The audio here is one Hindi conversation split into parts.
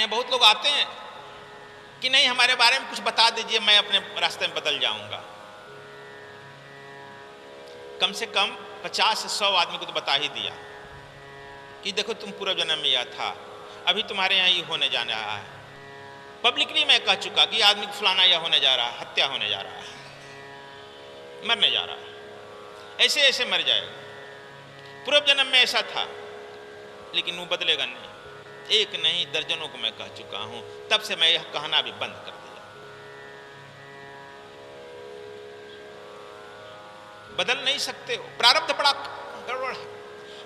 हैं, बहुत लोग आते हैं कि नहीं हमारे बारे में कुछ बता दीजिए, मैं अपने रास्ते में बदल जाऊंगा। कम से कम 50 से 100 आदमी को तो बता ही दिया कि देखो तुम पूर्व जन्म में यह था, अभी तुम्हारे यहाँ ये होने जाने रहा है। पब्लिकली मैं कह चुका कि आदमी फलाना यह होने जा रहा है, हत्या होने जा रहा है, मरने जा रहा है, ऐसे ऐसे मर जाएगा। पूर्व जन्म में ऐसा था, लेकिन वो बदलेगा नहीं। एक नहीं दर्जनों को मैं कह चुका हूं, तब से मैं यह कहना भी बंद कर दिया। बदल नहीं सकते हो, प्रारब्ध बड़ा गड़बड़ है।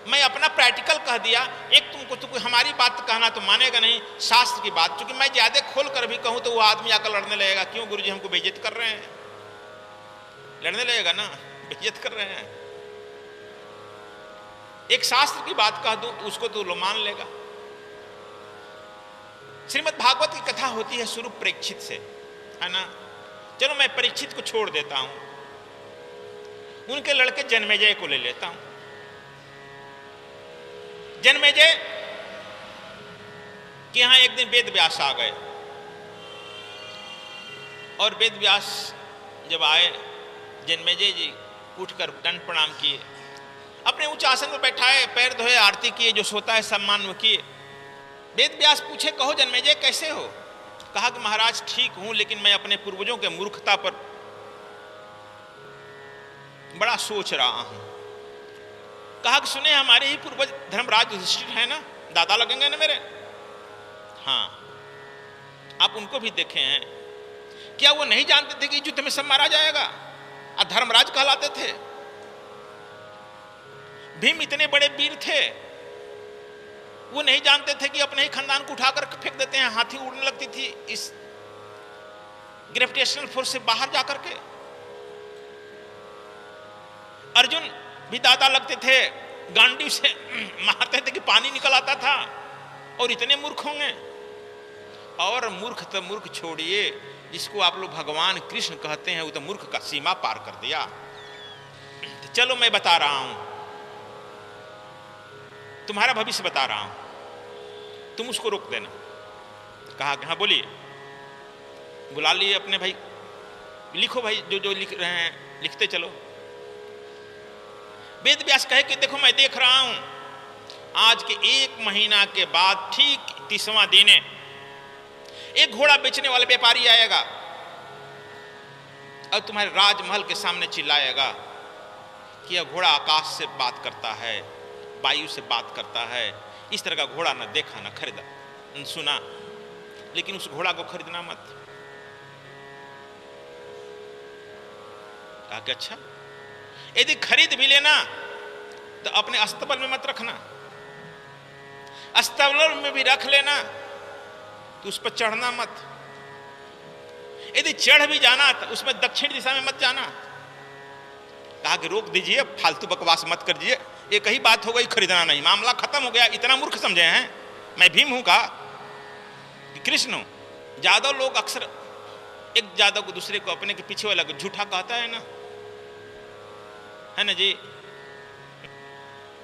मैं अपना प्रैक्टिकल कह दिया। एक तुमको तो कोई हमारी बात कहना तो मानेगा नहीं, शास्त्र की बात, क्योंकि मैं ज्यादा खोल कर भी कहूं तो वो आदमी आकर लड़ने लगेगा, क्यों गुरुजी हमको बेइज्जत कर रहे हैं, लड़ने लगेगा ना, बेइज्जत कर रहे हैं। एक शास्त्र की बात कह दूं तो उसको तो लो मान लेगा। श्रीमद् भागवत की कथा होती है शुरू परीक्षित से, है ना। चलो मैं परीक्षित को छोड़ देता हूं, उनके लड़के जन्मेजय को ले लेता हूं। जन्मेजय कि यहां एक दिन वेद व्यास आ गए, और वेद व्यास जब आए, जन्मेजय जी उठकर दंड प्रणाम किए, अपने उच्च आसन पर बैठाए, पैर धोए, आरती किए, जो सोता है सम्मान वो किए। वेद व्यास पूछे, कहो जन्मेजय कैसे हो? कहा कि महाराज ठीक हूं, लेकिन मैं अपने पूर्वजों के मूर्खता पर बड़ा सोच रहा हूं। कहा कि सुने हमारे ही पूर्वज धर्मराज युधिष्ठिर है ना, दादा लगेंगे ना मेरे। हाँ, आप उनको भी देखे हैं, क्या वो नहीं जानते थे कि युद्ध में सब मारा जाएगा? और धर्मराज कहलाते थे। भीम इतने बड़े वीर थे, वो नहीं जानते थे कि अपने ही खानदान को उठाकर फेंक देते हैं, हाथी उड़ने लगती थी इस ग्रेविटेशनल फोर्स से बाहर जाकर के। अर्जुन भी दादा लगते थे, गांडी से मारते थे कि पानी निकल आता था, और इतने मूर्ख होंगे। और मूर्ख तो मूर्ख छोड़िए, जिसको आप लोग भगवान कृष्ण कहते हैं, वो तो मूर्ख का सीमा पार कर दिया। तो चलो मैं बता रहा हूं, तुम्हारा भविष्य बता रहा हूं, तुम उसको रोक देना। कहा कि हाँ बोलिए। बुला लिए अपने भाई, लिखो भाई, जो जो लिख रहे हैं लिखते चलो। वेद व्यास कहे कि देखो मैं देख रहा हूं, आज के 1 महीना के बाद ठीक 30वां दिन एक घोड़ा बेचने वाला व्यापारी आएगा और तुम्हारे राजमहल के सामने चिल्लाएगा कि यह घोड़ा आकाश से बात करता है, वायु से बात करता है, इस तरह का घोड़ा न देखा न खरीदा न सुना, लेकिन उस घोड़ा को खरीदना मत। कहा कि अच्छा, यदि खरीद भी लेना तो अपने अस्तबल में मत रखना, अस्तबल में भी रख लेना तो उस पर चढ़ना मत। यदि चढ़ भी जाना तो उसमें दक्षिण दिशा में मत जाना। कहा कि रोक दीजिए, फालतू बकवास मत कर दीजिए, एक ही बात हो गई, खरीदना नहीं, मामला खत्म हो गया। इतना मूर्ख समझे हैं मैं भीम हूं का कि कृष्ण हूं? जादव लोग अक्सर एक जादव को दूसरे को अपने के पीछे वाला को झूठा कहता है ना जी।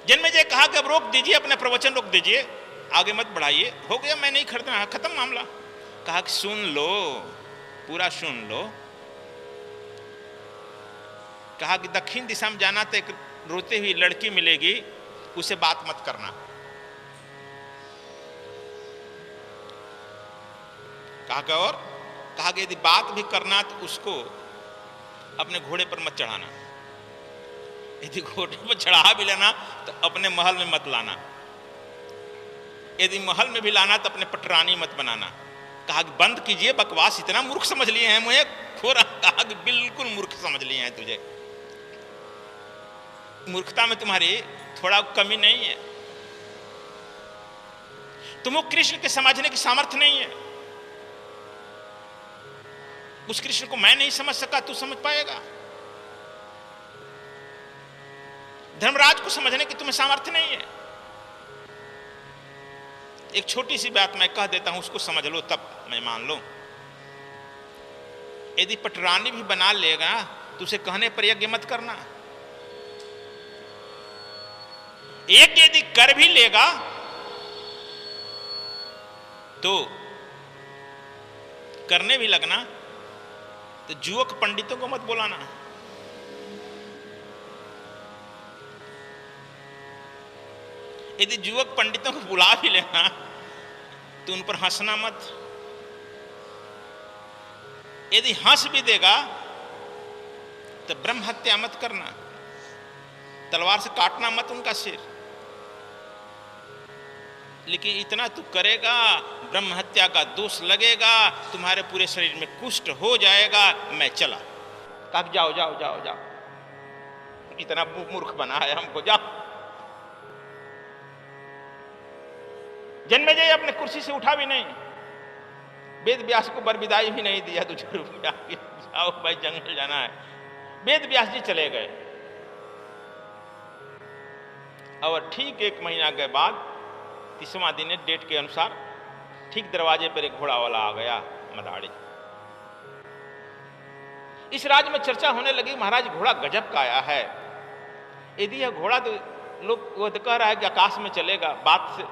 जन्मेजय कहा कि अब रोक दीजिए, अपने प्रवचन रोक दीजिए, आगे मत बढ़ाइए, हो गया, मैं नहीं खरीदना, खत्म मामला। कहा कि सुन लो, पूरा सुन लो। कहा कि दक्षिण दिशा में जाना तो एक रोते हुई लड़की मिलेगी, उसे बात मत करना। कहा कि और? कहा कि यदि बात भी करना तो उसको अपने घोड़े पर मत चढ़ाना, यदि घोड़े पर चढ़ा भी लेना तो अपने महल में मत लाना, यदि महल में भी लाना तो अपने पटरानी मत बनाना। कहा कि बंद कीजिए बकवास, इतना मूर्ख समझ लिए हैं मुझे खोरा। कहा कि बिल्कुल मूर्ख समझ लिए हैं तुझे, मूर्खता में तुम्हारी थोड़ा कमी नहीं है, तुमको कृष्ण के समझने की सामर्थ्य नहीं है। उस कृष्ण को मैं नहीं समझ सका, तू समझ पाएगा? धर्मराज को समझने की तुम्हें सामर्थ्य नहीं है। एक छोटी सी बात मैं कह देता हूं, उसको समझ लो तब मैं मान लो। यदि पटरानी भी बना लेगा तो उसे कहने पर यज्ञ मत करना। एक यदि कर भी लेगा तो करने भी लगना तो जुवक पंडितों को मत बुलाना। यदि जुवक पंडितों को बुला भी लेना तो उन पर हंसना मत। यदि हंस भी देगा तो ब्रह्म हत्या मत करना, तलवार से काटना मत उनका सिर। लेकिन इतना तू करेगा, ब्रह्म हत्या का दोष लगेगा, तुम्हारे पूरे शरीर में कुष्ठ हो जाएगा, मैं चला। कहा जाओ जाओ जाओ जाओ, इतना मूर्ख बना है हमको, जाओ। जन्मेजय अपने कुर्सी से उठा भी नहीं, वेद व्यास को बरविदाई भी नहीं दिया, 2 रुपया जाओ भाई जंगल जाना है। वेद व्यास जी चले गए और ठीक 1 महीना के बाद 30वां दिन डेट के अनुसार ठीक दरवाजे पर एक घोड़ा वाला आ गया, मदारी। इस राज्य में चर्चा होने लगी, महाराज घोड़ा गजब का आया है। यदि यह घोड़ा तो लोग वो तो कह रहा है कि आकाश में चलेगा, बात से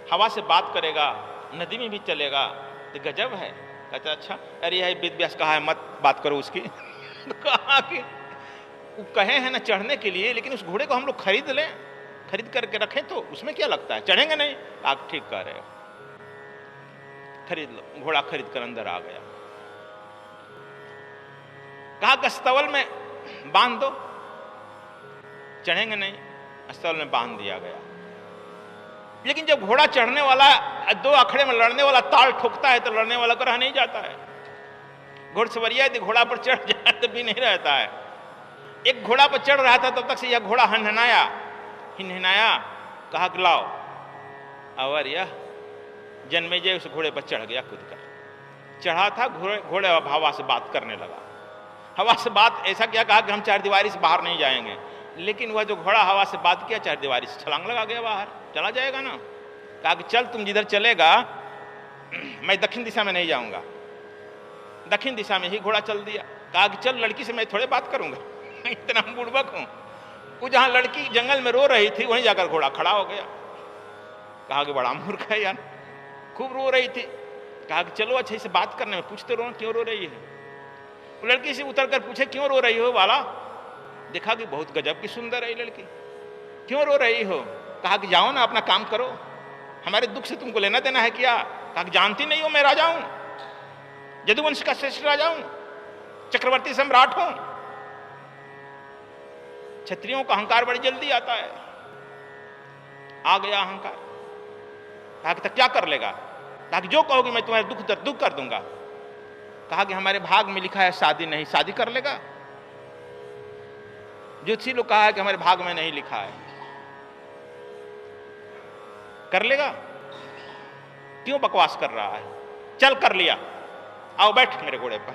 हवा से बात करेगा, नदी में भी चलेगा, तो गजब है। कहता अच्छा, अरे यह वेद व्यास कहा है मत बात करो उसकी। तो कहा कि वो कहे हैं ना चढ़ने के लिए, लेकिन उस घोड़े को हम लोग खरीद लें, खरीद करके रखें तो उसमें क्या लगता है, चढ़ेंगे नहीं। आप ठीक कह रहे हो, खरीद लो। घोड़ा खरीद कर अंदर आ गया। कहा गस्तवल में बांध दो, चढ़ेंगे नहीं, अस्तवल में बांध दिया गया। लेकिन जब घोड़ा चढ़ने वाला 2 अखड़े में लड़ने वाला ताल ठोकता है तो लड़ने वाला को रह नहीं जाता है। घोड़सवरिया यदि घोड़ा पर चढ़ जाए तो भी नहीं रहता है। एक घोड़ा पर चढ़ रहा था तब तक से यह घोड़ा हिनहिनाया, कहा कि लाओ। और यह जन्मेजय उस घोड़े पर चढ़ गया, कूद कर चढ़ा था। घोड़े हवा से बात करने लगा। हवा से बात ऐसा क्या कहा कि हम 4 दीवारी से बाहर नहीं जाएंगे। लेकिन वह जो घोड़ा हवा से बात किया, 4 दीवारी से छलांग लगा गया बाहर, चला जाएगा ना। कहा कि चल तुम जिधर चलेगा मैं दक्षिण दिशा में नहीं जाऊंगा। दक्षिण दिशा में ही घोड़ा चल दिया। कहा कि चल लड़की से मैं थोड़े बात करूंगा, इतना बुड़बक हूं। वो जहां लड़की जंगल में रो रही थी वहीं जाकर घोड़ा खड़ा हो गया। कहा कि बड़ा मूर्ख है यार, खूब रो रही थी। कहा कि चलो अच्छे से बात करने में पूछते रो क्यों रो रही है। वो लड़की से उतर कर पूछे क्यों रो रही हो वाला। देखा कि बहुत गजब की सुंदर है लड़की, क्यों रो रही हो। कहा कि जाओ ना अपना काम करो, हमारे दुख से तुमको लेना देना है क्या। कहा कि जानती नहीं हो मैं राजा हूं, यदुवंश का श्रेष्ठ राजा हूं, चक्रवर्ती सम्राट हूं। क्षत्रियों का अहंकार बड़ी जल्दी आता है। आ गया अहंकार। कहा कि तब क्या कर लेगा। कहा कि जो कहोगे मैं तुम्हारे दुख कर दूंगा। कहा कि हमारे भाग में लिखा है शादी नहीं, शादी कर लेगा। ज्योतिषी लोग कहा है कि हमारे भाग में नहीं लिखा है, कर लेगा। क्यों बकवास कर रहा है, चल कर लिया, आओ बैठ मेरे घोड़े पर।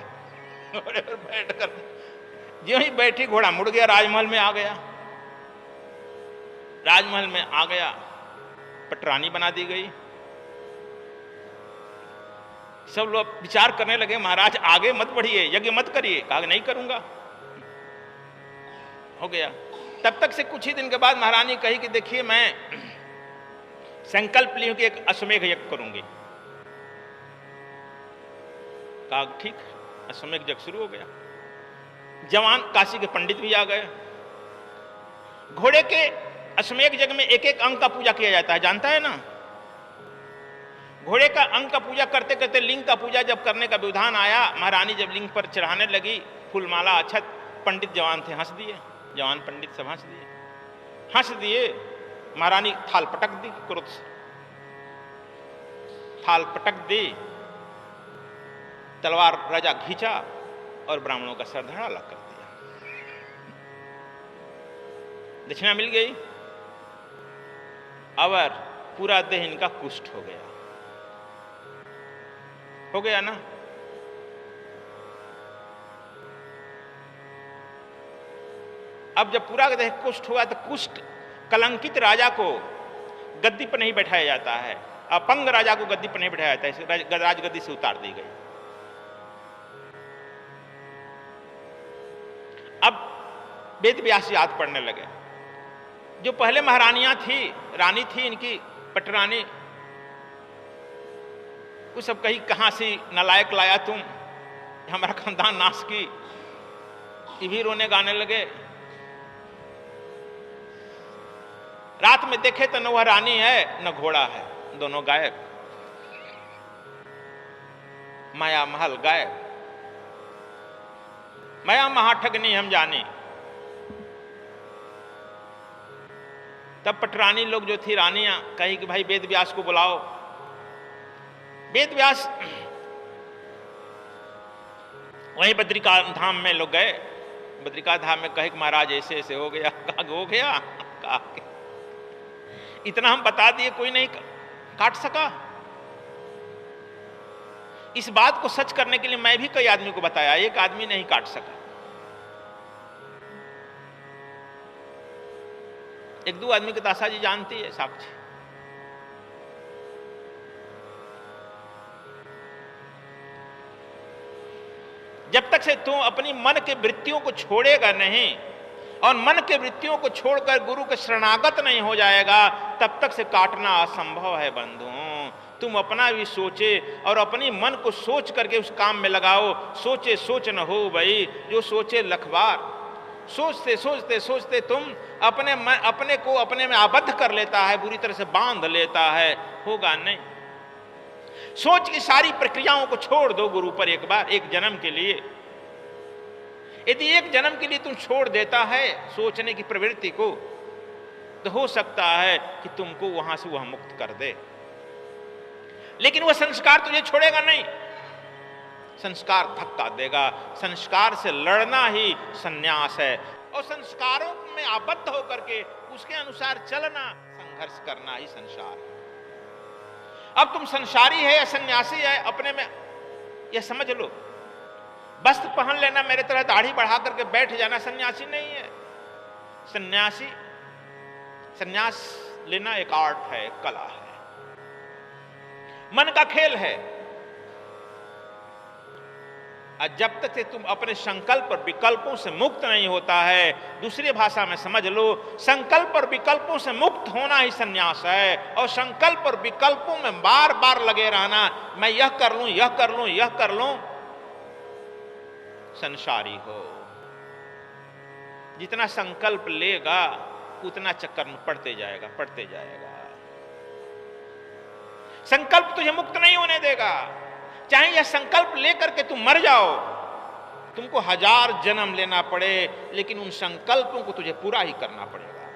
घोड़े पर बैठ कर जो ही बैठी घोड़ा मुड़ गया, राजमहल में आ गया। राजमहल में आ गया, पटरानी बना दी गई। सब लोग विचार करने लगे महाराज आगे मत बढ़िए, यज्ञ मत करिए। कहा नहीं करूंगा। हो गया। तब तक से कुछ ही दिन के बाद महारानी कही कि देखिए मैं संकल्प ली हूं कि एक अश्वमेघ यज्ञ करूंगी। कहा ठीक, अश्वमेघ यज्ञ शुरू हो गया। जवान काशी के पंडित भी आ गए। घोड़े के अश्वमेघ यज्ञ में एक एक अंग का पूजा किया जाता है, जानता है ना। घोड़े का अंग का पूजा करते करते लिंग का पूजा जब करने का विधान आया, महारानी जब लिंग पर चढ़ाने लगी फूलमाला अक्षत, पंडित जवान थे हंस दिए, जवान पंडित सब हंस दिए। महारानी थाल पटक दी, क्रोध से थाल पटक दी, तलवार राजा खींचा और ब्राह्मणों का सर धड़ा अलग कर दिया। दक्षिणा मिल गई। और पूरा देह इनका कुष्ठ हो गया। हो गया ना। अब जब पूरा देह कुष्ठ हुआ तो कुष्ठ कलंकित राजा को गद्दी पर नहीं बैठाया जाता है, अपंग राजा को गद्दी पर नहीं बैठाया जाता है, राजगद्दी से उतार दी गई। अब वेद व्यास याद पढ़ने लगे। जो पहले महारानियां थी, रानी थी इनकी पटरानी, वो सब कही कहाँ से नालायक लाया तुम, हमारा खानदान नाश की। ये भी रोने गाने लगे। रात में देखे तो न वह रानी है न घोड़ा है, दोनों गायब। माया महल गायब। माया महाठगनी हम जाने। तब पटरानी लोग जो थी रानियां कही कि भाई वेद व्यास को बुलाओ। वेद व्यास वहीं बद्रिका धाम में लोग गए। बद्रिका धाम में कहे कि महाराज ऐसे ऐसे हो गया। कहा हो गया, कहा इतना हम बता दिए कोई नहीं काट सका। इस बात को सच करने के लिए मैं भी कई आदमी को बताया, एक आदमी नहीं काट सका। एक दो आदमी की ताशा जी जानती है, साक्षी। जब तक से तू अपनी मन के वृत्तियों को छोड़ेगा नहीं और मन के वृत्तियों को छोड़कर गुरु के शरणागत नहीं हो जाएगा, तब तक से काटना असंभव है बंधु। तुम अपना भी सोचे और अपनी मन को सोच करके उस काम में लगाओ। सोचे सोच न हो भाई, जो सोचे लखबार। सोचते सोचते सोचते तुम अपने को अपने में आबद्ध कर लेता है, बुरी तरह से बांध लेता है, होगा नहीं। सोच की सारी प्रक्रियाओं को छोड़ दो गुरु पर एक बार, एक जन्म के लिए। यदि एक जन्म के लिए तुम छोड़ देता है सोचने की प्रवृत्ति को, तो हो सकता है कि तुमको वहां से वह मुक्त कर दे। लेकिन वह संस्कार तुझे छोड़ेगा नहीं, संस्कार धक्का देगा। संस्कार से लड़ना ही सन्यास है, और संस्कारों में आबद्ध होकर के उसके अनुसार चलना, संघर्ष करना ही संसार है। अब तुम संसारी है या सन्यासी है, अपने में यह समझ लो। वस्त्र पहन लेना, मेरे तरह दाढ़ी बढ़ा करके बैठ जाना सन्यासी नहीं है। सन्यास लेना एक आर्ट है, एक कला है, मन का खेल है। और जब तक तुम अपने संकल्प और विकल्पों से मुक्त नहीं होता है, दूसरी भाषा में समझ लो, संकल्प और विकल्पों से मुक्त होना ही सन्यास है। और संकल्प और विकल्पों में बार बार लगे रहना, मैं यह कर लूं, यह कर लूं, यह कर लूं, संसारी हो। जितना संकल्प लेगा उतना चक्कर में पड़ते जाएगा, पड़ते जाएगा। संकल्प तुझे मुक्त नहीं होने देगा। चाहे यह संकल्प लेकर के तुम मर जाओ, तुमको 1000 जन्म लेना पड़े, लेकिन उन संकल्पों को तुझे पूरा ही करना पड़ेगा।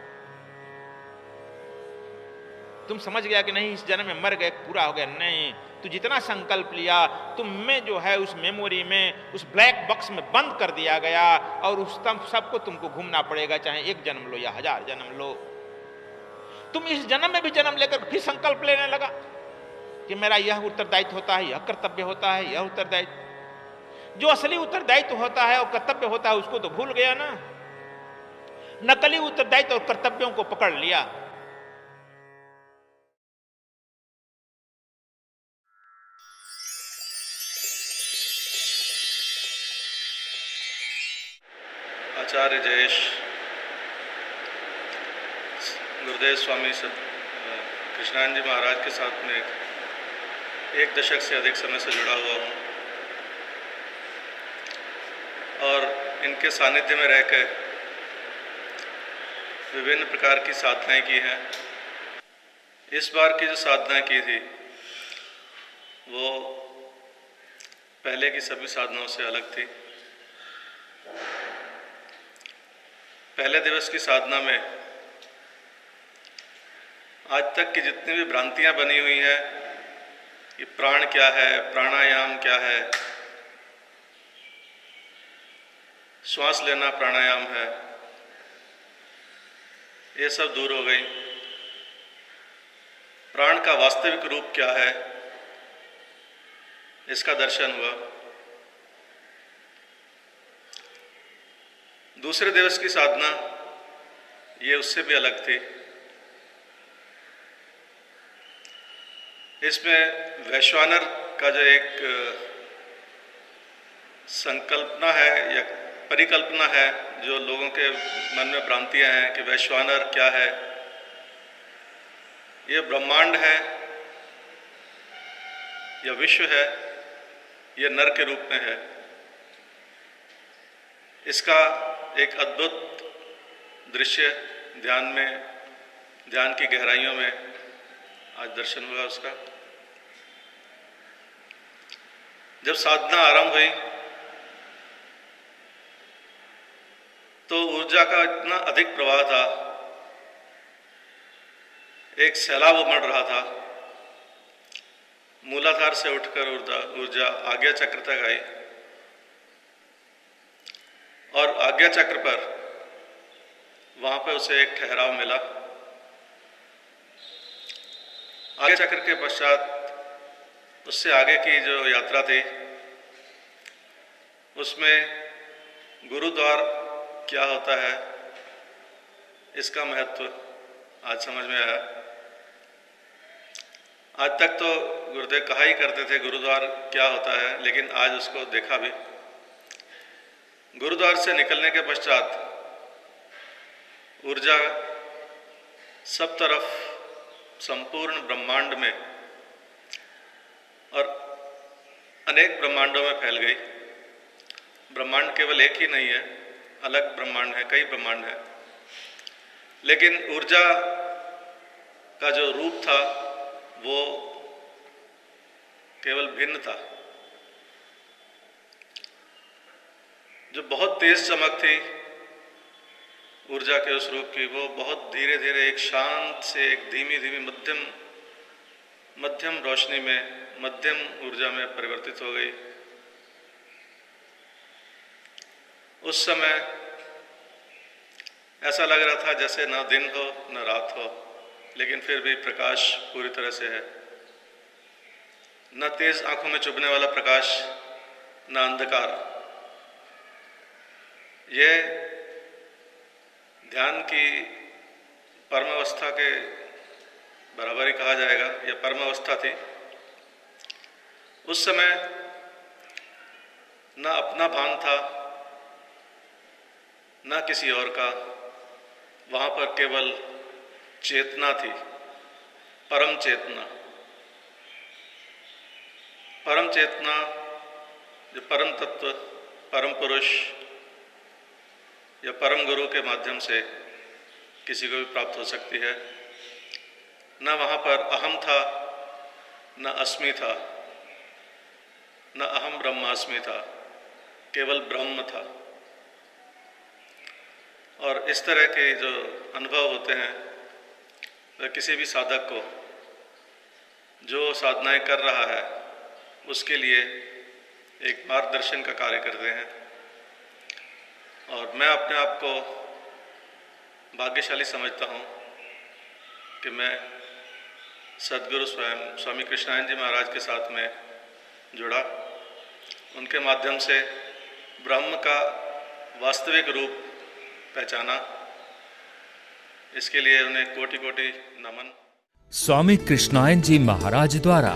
तुम समझ गया कि नहीं इस जन्म में मर गए, पूरा हो गया, नहीं। तू जितना संकल्प लिया, तुम में जो है उस मेमोरी में, उस ब्लैक बॉक्स में बंद कर दिया गया, और उस सबको तुमको घूमना पड़ेगा, चाहे 1 जन्म लो या 1000 जन्म लो। तुम इस जन्म में भी जन्म लेकर फिर संकल्प लेने लगा कि मेरा यह उत्तरदायित्व होता है, यह कर्तव्य होता है, यह उत्तरदायित्व। जो असली उत्तरदायित्व होता है और कर्तव्य होता है उसको तो भूल गया ना, नकली उत्तरदायित्व और कर्तव्यों को पकड़ लिया। आचार्य जयेश गुरुदेव स्वामी कृष्णानंद जी महाराज के साथ में एक दशक से अधिक समय से जुड़ा हुआ हूँ, और इनके सानिध्य में रहकर विभिन्न प्रकार की साधनाएं की हैं। इस बार की जो साधना की थी वो पहले की सभी साधनाओं से अलग थी। पहले दिवस की साधना में आज तक की जितनी भी भ्रांतियां बनी हुई हैं कि प्राण क्या है, प्राणायाम क्या है, श्वास लेना प्राणायाम है, ये सब दूर हो गई। प्राण का वास्तविक रूप क्या है, इसका दर्शन हुआ। दूसरे दिवस की साधना ये उससे भी अलग थी। इसमें वैश्वानर का जो एक संकल्पना है या परिकल्पना है, जो लोगों के मन में भ्रांतियां हैं कि वैश्वानर क्या है, ये ब्रह्मांड है, या विश्व है, यह नर के रूप में है। इसका एक अद्भुत दृश्य ध्यान की गहराइयों में आज दर्शन हुआ उसका। जब साधना आरंभ हुई तो ऊर्जा का इतना अधिक प्रवाह था, एक सैलाब उमड़ रहा था। मूलाधार से उठकर ऊर्जा आज्ञा चक्र तक आई और आज्ञा चक्र पर वहां पर उसे एक ठहराव मिला। आज्ञा चक्र के पश्चात उससे आगे की जो यात्रा थी उसमें गुरुद्वार क्या होता है, इसका महत्व आज समझ में आया। आज तक तो गुरुदेव कहा ही करते थे गुरुद्वार क्या होता है, लेकिन आज उसको देखा भी। गुरुद्वार से निकलने के पश्चात ऊर्जा सब तरफ संपूर्ण ब्रह्मांड में और अनेक ब्रह्मांडों में फैल गई। ब्रह्मांड केवल एक ही नहीं है, अलग ब्रह्मांड है, कई ब्रह्मांड है, लेकिन ऊर्जा का जो रूप था वो केवल भिन्न था। जो बहुत तेज चमक थी ऊर्जा के उस रूप की, वो बहुत धीरे धीरे एक शांत से एक धीमी धीमी मध्यम रोशनी में, मध्यम ऊर्जा में परिवर्तित हो गई। उस समय ऐसा लग रहा था जैसे ना दिन हो न रात हो, लेकिन फिर भी प्रकाश पूरी तरह से है। न तेज आंखों में चुभने वाला प्रकाश, न अंधकार। यह ध्यान की परमावस्था के बराबर ही कहा जाएगा, यह परमावस्था थी। उस समय न अपना भान था न किसी और का, वहां पर केवल चेतना थी, परम चेतना। परम चेतना जो परम तत्व, परम पुरुष या परम गुरु के माध्यम से किसी को भी प्राप्त हो सकती है। न वहाँ पर अहम था, न अस्मि था, न अहम ब्रह्मास्मि था, केवल ब्रह्म था। और इस तरह के जो अनुभव होते हैं वह किसी भी साधक को जो साधनाएं कर रहा है उसके लिए एक मार्गदर्शन का कार्य करते हैं। और मैं अपने आप को भाग्यशाली समझता हूँ कि मैं सद्गुरु स्वयं स्वामी कृष्णानंद जी महाराज के साथ में जुड़ा। उनके माध्यम से ब्रह्म का वास्तविक रूप पहचाना। इसके लिए उन्हें कोटि कोटि नमन। स्वामी कृष्णानंद जी महाराज द्वारा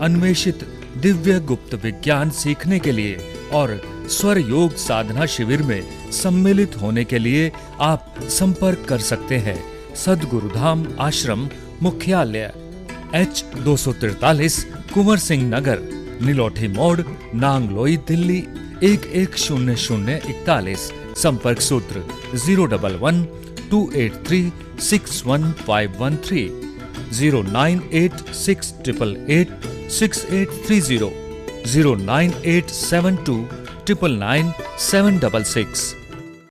अन्वेषित दिव्य गुप्त विज्ञान सीखने के लिए और स्वर योग साधना शिविर में सम्मिलित होने के लिए आप संपर्क कर सकते हैं। सद्गुरुधाम आश्रम मुख्यालय H243 कुंवर सिंह नगर, नीलोठी मोड़, नांगलोई, दिल्ली 110041। संपर्क सूत्र 011-283-61513, 09868886830, 09872999766।